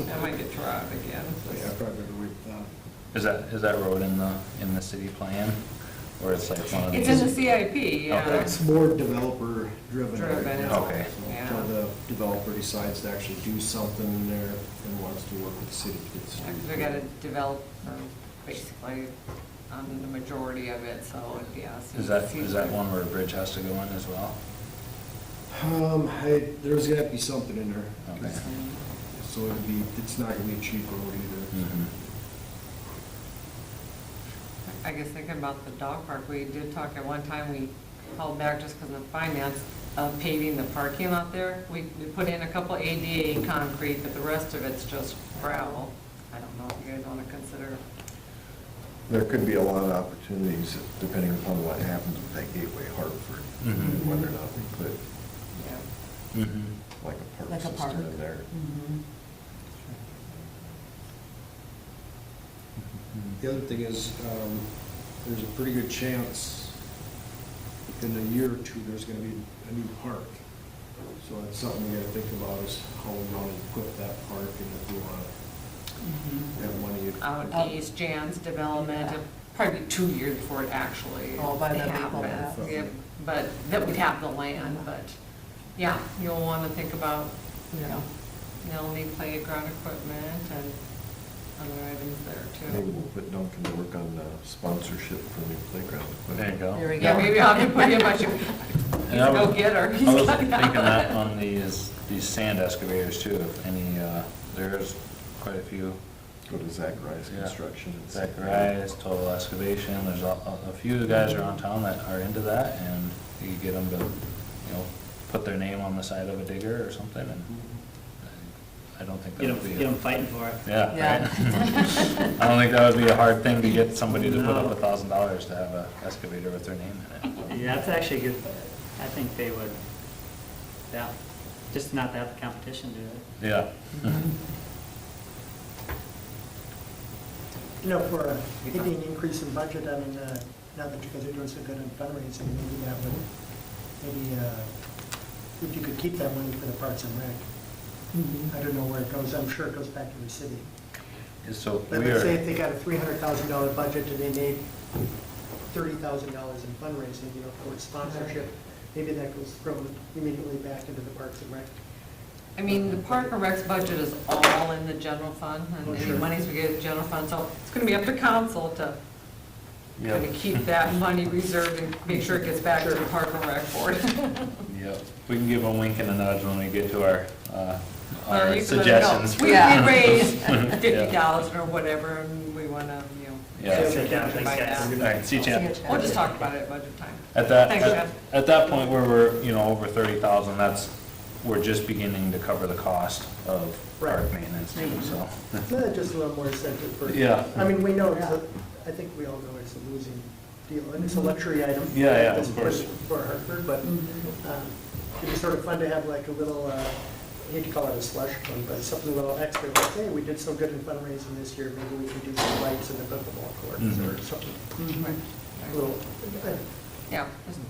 That might get tore out again.
Yeah, probably better wait with that.
Is that road in the city plan? Or it's like one of these?
It's in the CIP, yeah.
It's more developer driven. right
Driven,
now.
okay.
So
Yeah.
Until the developer decides to actually do something in there and wants to work with the city to get the
Yeah,
street.
'cause we gotta develop, basically, the majority of it, so, yeah. so
Is
you
that
see-
one where a bridge has to go in as well?
There's gotta be something in there.
Okay.
So it's not gonna be a cheap road either.
Mhm.
I guess thinking about the dog park, we did talk at one time, we held back just because of finance, of paving the parking lot there. We put in a couple ADA concrete, but the rest of it's just gravel. I don't know if you guys want to consider.
There could be a lot of opportunities depending upon what happens with that Gateway Hartford,
Mhm.
whether or not we put
Yeah.
Mhm.
like a
Like a
park
park.
system in there.
Mhm.
The other thing is, there's a pretty good chance in a year or two, there's gonna be a new park. So that's something we gotta think about is how we want to equip that park and if we wanna have money.
Out east, Jan's development, it'd probably be 2 years before it actually
Oh, by the maple
happens.
path.
Yeah, but, that we'd have the land, but, yeah, you'll want to think about,
Yeah.
they'll need playground equipment and other items there
Maybe
too.
we'll put Duncan to work on sponsorship for new playground
There you
equipment.
go.
There we go.
Yeah, maybe I'll have to put him, he's
And I
a
was-
go-getter.
I was thinking that on these sand excavators too, if any, there's quite a few.
Go to Zach Rice
Yeah.
Construction. and see.
Zacharias, Total Excavation, there's a few guys around town that are into that, and you get them to, put their name on the side of a digger or something, and I don't think that would be.
Get them fighting for it.
Yeah,
Yeah.
right? I don't think that would be a hard thing to get somebody to put up $1,000 to have an excavator with their name in it.
Yeah, that's actually good. I think they would, yeah, just not to have the competition do it.
Yeah.
You know, for a maybe an increase in budget, I mean, now that you guys are doing so good in fundraising, maybe that would, maybe, if you could keep that money for the Parks and Rec. I don't know where it goes, I'm sure it goes back to the city.
So
But
we
let's say if
are,
they got a $300,000 budget and they made $30,000 in fundraising, for sponsorship, maybe that goes from immediately back into the Parks and Rec.
I mean, the Park and Rec's budget is all in the general fund,
Oh,
and any
sure.
monies we get in the general fund, so it's gonna be up to council to
Yep.
kind of keep that money reserved and make sure it gets back to the Park and Rec board.
Yep, we can give a wink and a nudge when we get to our
Or you can let it know.
suggestions.
We
Yeah.
raised
Yeah.
50,000 or whatever, and we wanna,
Yeah.
Yeah, thanks, guys.
All right, see you, Chad.
We'll just talk about it at budget time.
At that,
Thanks, Chad.
at that point where we're, over 30,000, we're just beginning to cover the cost of park
Right.
maintenance too, so.
Just a little more incentive for.
Yeah.
I mean, we know, I think we all know it's a losing deal, and it's a luxury item.
Yeah, yeah,
That's
of course.
For Hartford, but it'd be sort of fun to have like a little, I hate to call it a slush fund, but something a little extra, like, hey, we did so good in fundraising this year, maybe we can do some lights in the pickleball courts or
Mhm.
something.
Mhm.
A little,
Yeah,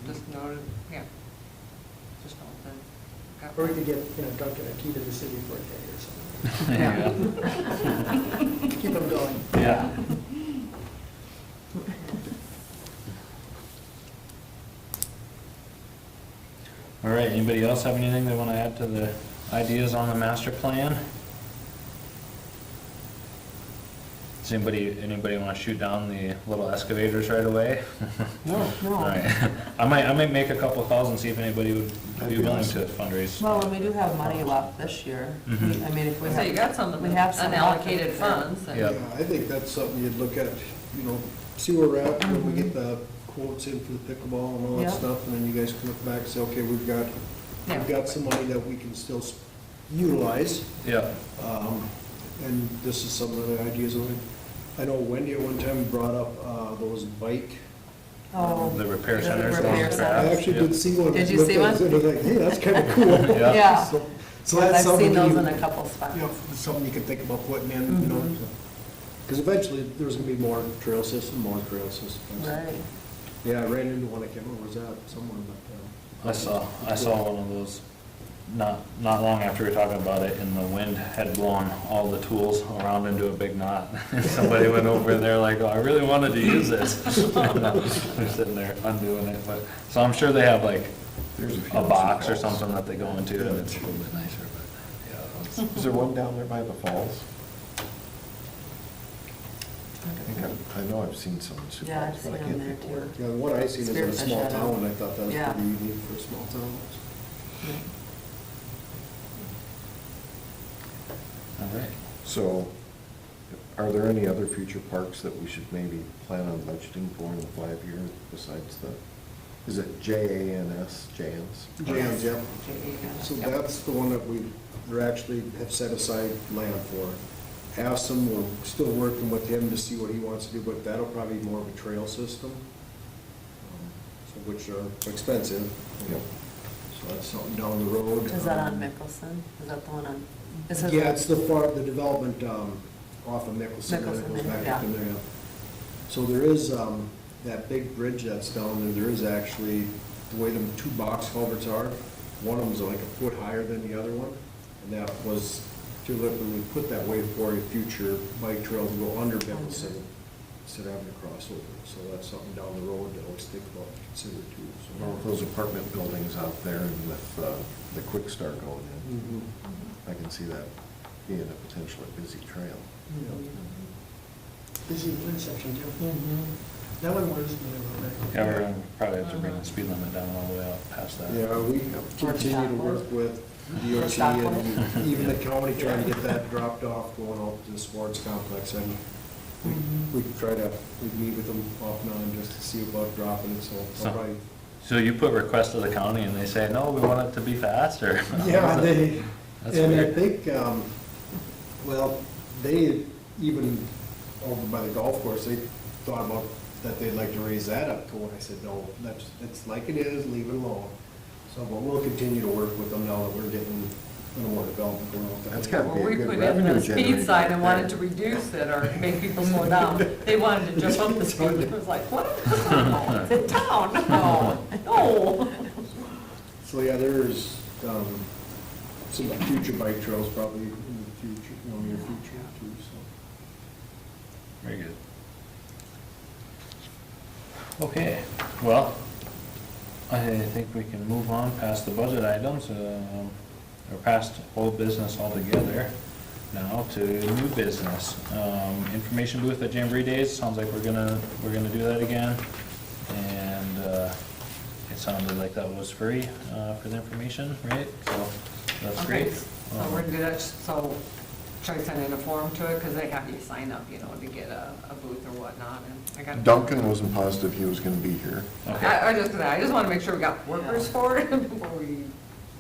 just noted, yeah. Just note that.
or we could get, Duncan a key to the city for a day or something.
Yeah.
Keep them going.
Yeah. All right, anybody else have anything they want to add to the ideas on the master plan? Does anybody want to shoot down the little excavators right away?
No, no.
All right, I might make a couple calls and see if anybody would be willing to fundraise.
Well, and we do have money left this year.
Mhm.
I mean, if we have.
So you got some of the
we have some left.
unallocated funds. and-
Yep.
Yeah, I think that's something you'd look at, see where we're at, when we get the quotes in for the pickleball and all that
Yeah.
stuff, and then you guys can look back and say, okay, we've got some money that we can still utilize.
Yeah,
And this is some of the ideas of it. I know Wendy at one time brought up those bike.
Oh.
the repair
The
centers.
repair
those
centers.
I
crafts,
actually
yeah.
did see one.
Did you see one?
I was like, hey, that's kind of cool.
Yeah.
Yeah.
So that's
I've
something
seen those
you-
in a couple spots.
Something you can think about putting in,
Mhm.
Because eventually, there's gonna be more trail systems.
Right.
Yeah, I ran into one, I can't remember, was that somewhere, but.
I saw one of those not long after we were talking about it, and the wind had blown all the tools around into a big knot. And somebody went over and they're like, oh, I really wanted to use this. They're sitting there undoing it, but, so I'm sure they have like
There's a few
a box or
falls.
something that they go into, and it's a little bit nicer, but, yeah.
Is there one down there by the falls? I know I've seen some in Sioux
Yeah, I've
Falls, but I
seen
can't
them
think
there
where.
too.
Yeah, what I seen is in a
Spearfish
small
had 'em.
town, I thought that was
Yeah.
pretty unique for a small town.
All right.
So, are there any other future parks that we should maybe plan on budgeting for in the 5-year besides is it JANS, Jans?
Jams, yeah. So
Yep.
that's the one that we actually have set aside land for. Asked him, we're still working with him to see what he wants to do, but that'll probably be more of a trail system, so which are expensive.
Yep.
So that's something down the road.
Is that on Mickelson? Is that the one on? this is-
Yeah, it's the development off of Mickelson, and it goes
Mickelson,
back
yeah.
up in there. Yeah. So there is that big bridge that's down there, there is actually, the way the two box culverts are, one of them's like a foot higher than the other one, and that was deliberately put that way for a future bike trail to go under Mickelson instead of having to cross over. So that's something down the road to always think about, consider too.
Well, with those apartment buildings out there and with the Quick Start going in,
Mhm.
I can see that being a potentially busy trail.
Busy intersection too.
Mhm.
That one worries me a little bit.
Yeah, we're gonna probably have to bring the speed limit down all the way out past that.
Yeah, we continue to work with DOT and even the county trying to get that dropped off going out to the sports complex. And we meet with them off and on just to see about dropping it, so, all right.
So you put request to the county and they say, no, we want it to be faster?
Yeah, they,
That's
and I
weird.
think, well, they even over by the golf course, they thought about that they'd like to raise that up to what I said, no, it's like it is, leave it alone. So, but we'll continue to work with them now that we're getting a little more development going on.
That's gotta
Well,
be a
we
good
put in
revenue
the speed
generator
sign
right
and wanted
there.
to reduce it or make people slow down. They wanted to jump up the speed. It was like, what? It's in town. No, no.
So, yeah, there's, some future bike trails probably in the future, near future too, so.
Very good. Okay, well, I think we can move on past the budget items, or past old business altogether, now to new business. Information booth at Jamboree Days, sounds like we're gonna do that again. And, I it sounded like that was free, for the information, right? So, that's
Okay,
great.
so we're gonna do that, so should I send in a form to it, because they have you sign up, you know, to get a booth or whatnot, and I got.
Duncan wasn't positive he was gonna be here.
Okay.
I just wanna make sure we got workers for it before we.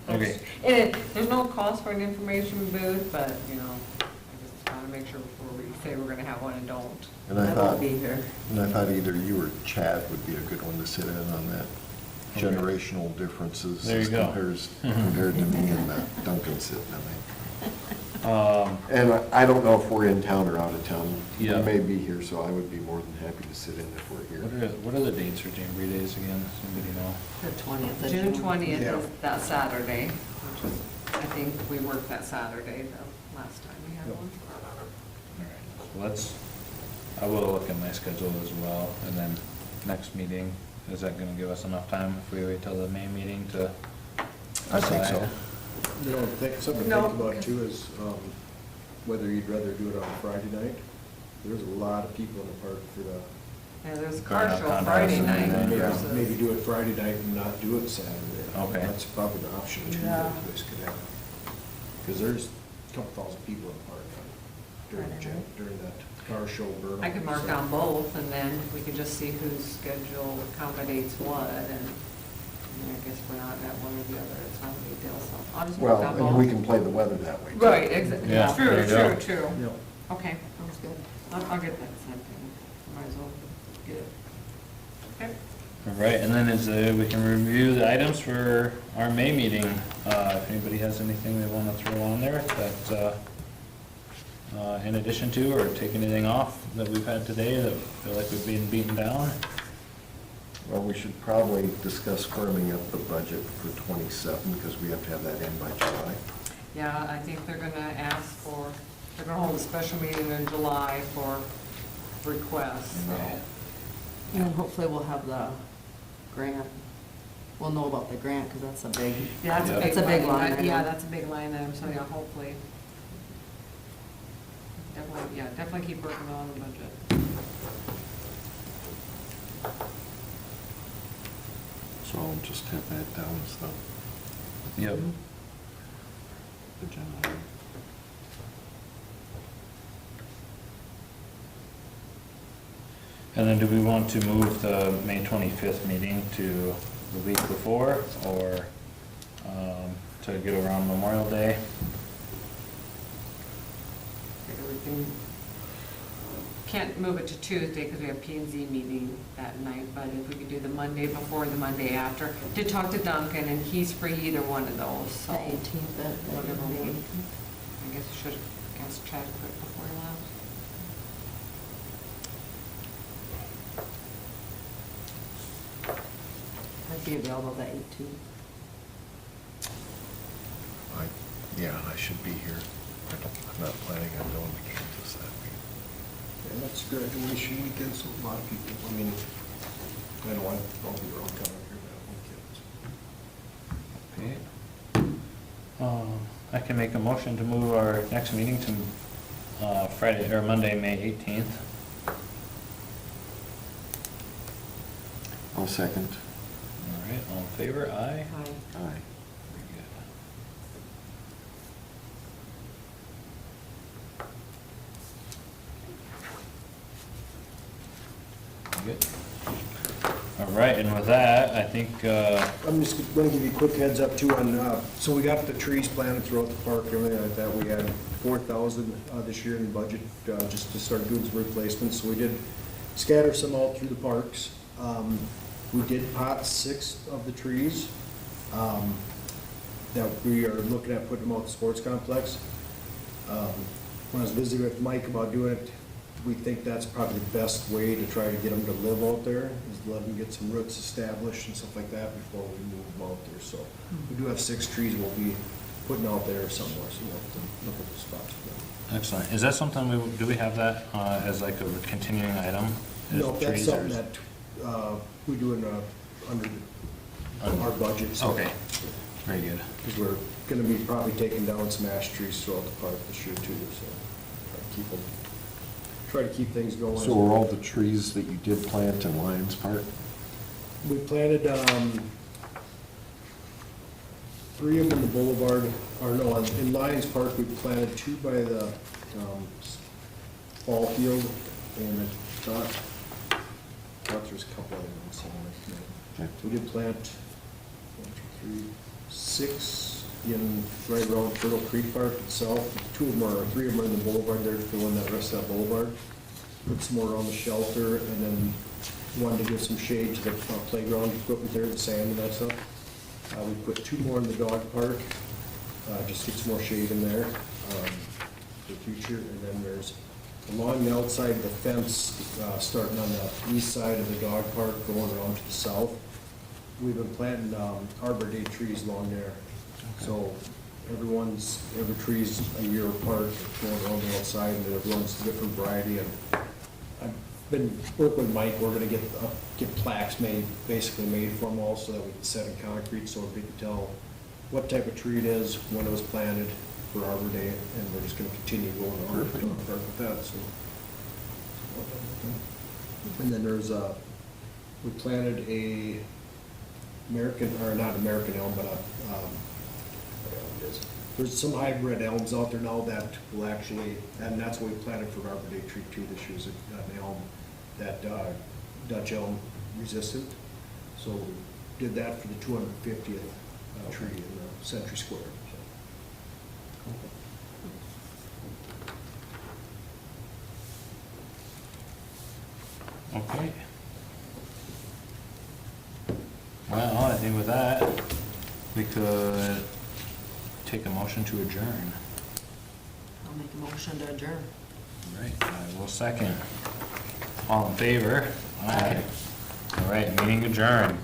Okay.
And there's no cost for an information booth, but, you know, I just wanna make sure before we say we're gonna have one and don't.
And I
I
thought,
won't be here.
and I thought either you or Chad would be a good one to sit in on that.
Okay.
Generational differences.
There you
as
go.
Compared to me and Duncan sitting, I think.
Um,
And I don't know if we're in town or out of town.
Yeah.
We may be here, so I would be more than happy to sit in if we're here.
what are the dates for Jamboree Days again? Somebody know?
The 20th of
June
June.
20th
Yeah.
is that Saturday, which is, I think we worked that Saturday the last time we had
Yep.
one.
All right, so I will look at my schedule as well, and then next meeting, is that gonna give us enough time if we wait till the May meeting to?
I think so.
decide?
You know, something to
No,
think about
okay.
too is whether you'd rather do it on Friday night. There's a lot of people in the park for the,
Yeah, there's a
Going
car
up
show
Condos
Friday
and
night
then,
yeah,
versus.
maybe do it Friday night and not do it Saturday.
Okay.
That's probably an option too,
Yeah.
that you guys could have. Because there's a couple thousand people in the park during that car show burn.
I could mark down both, and then we could just see whose schedule accommodates what, and I guess we're not at one or the other, it's not a big deal, so I'll just mark
Well,
down both.
and we can play the weather that way. too.
Right, exactly,
Yeah,
true,
there you go.
true.
Yeah.
Okay, sounds good. I'll get that sent in, might as well get it. Okay.
All right, and then we can review the items for our May meeting. If anybody has anything they wanna throw on there that, in addition to, or take anything off that we've had today that feel like we've been beaten down?
Well, we should probably discuss firming up the budget for 27, because we have to have that in by July.
Yeah, I think they're gonna ask for, they're gonna hold a special meeting in July for requests, so.
Right.
And then hopefully we'll have the grant. We'll know about the grant, because that's a big.
Yeah, that's a
Yep.
big
It's a big
line,
line item.
yeah, that's a big line item, so yeah, hopefully. Definitely, yeah, definitely keep working on the budget.
So I'll just have that down as the
Yep.
agenda item.
And then do we want to move the May 25th meeting to the week before, or to get around Memorial Day?
Can't move it to Tuesday because we have P and Z meeting that night, but if we could do the Monday before, the Monday after. Did talk to Duncan, and he's free either one of those, so.
The 18th, that
Whatever
would
one.
be.
I guess we should ask Chad quick before he left.
I'd be available the 18th.
Yeah, I should be here. I'm not planning on going to Kansas that week.
And that's graduation weekend, so a lot of people, I mean, I know I'll be around coming here that weekend.
Okay. I can make a motion to move our next meeting to Friday, or Monday, May 18th.
I'll second.
All right, all in favor, aye?
Hi.
Aye.
Very good. All right, and with that, I think,
I'm just going to give you a quick heads up too on, so we got the trees planted throughout the park, everything like that. We had 4,000 this year in the budget, just to start doing some replacements. So we did scatter some out through the parks. We did pot 6 of the trees that we are looking at putting them out at the sports complex. When I was visiting with Mike about doing it, we think that's probably the best way to try to get them to live out there, is let them get some roots established and stuff like that before we move them out there. So we do have 6 trees we'll be putting out there somewhere, so we'll have to look at the spots for them.
excellent. Is that something, do we have that as like a continuing item? Is
No, that's
trees or
something
is-
that we do in, under our budget. so-
Okay, very good.
Because we're gonna be probably taking down some ash trees throughout the park this year too, so try to keep things going.
So are all the trees that you did plant in Lyons Park?
We planted 3 of them in the boulevard, or no, in Lyons Park, we planted 2 by the ball field, and I thought there's a couple other ones somewhere. We did plant 1, 2, 3, 6 in, right around Turtle Creek Park itself. 3 of them are in the boulevard there, filling that rest of that boulevard. Put some more around the shelter, and then one to give some shade to the playground equipment there, the sand and that stuff. We put 2 more in the dog park, just get some more shade in there for the future. And then there's along the outside of the fence, starting on the east side of the dog park, going around to the south. We've been planting Arbor Day trees along there. So every tree's a year apart, going around the outside, and everyone's a different variety. And I've been working with Mike, we're gonna get plaques made, basically made for them all, so that we can set in concrete, so we can tell what type of tree it is, when it was planted for Arbor Day, and we're just gonna continue going on with that, so. And then we planted a not American elm, but there's some hybrid elms out there now that will actually, and that's what we planted for Arbor Day tree too this year, is an elm, that Dutch elm resistant. So we did that for the 250th tree in the Century Square.
Okay. Well, I think with that, we could take a motion to adjourn.
I'll make a motion to adjourn.
Right, I will second. All in favor? Aye. All right, meeting adjourned.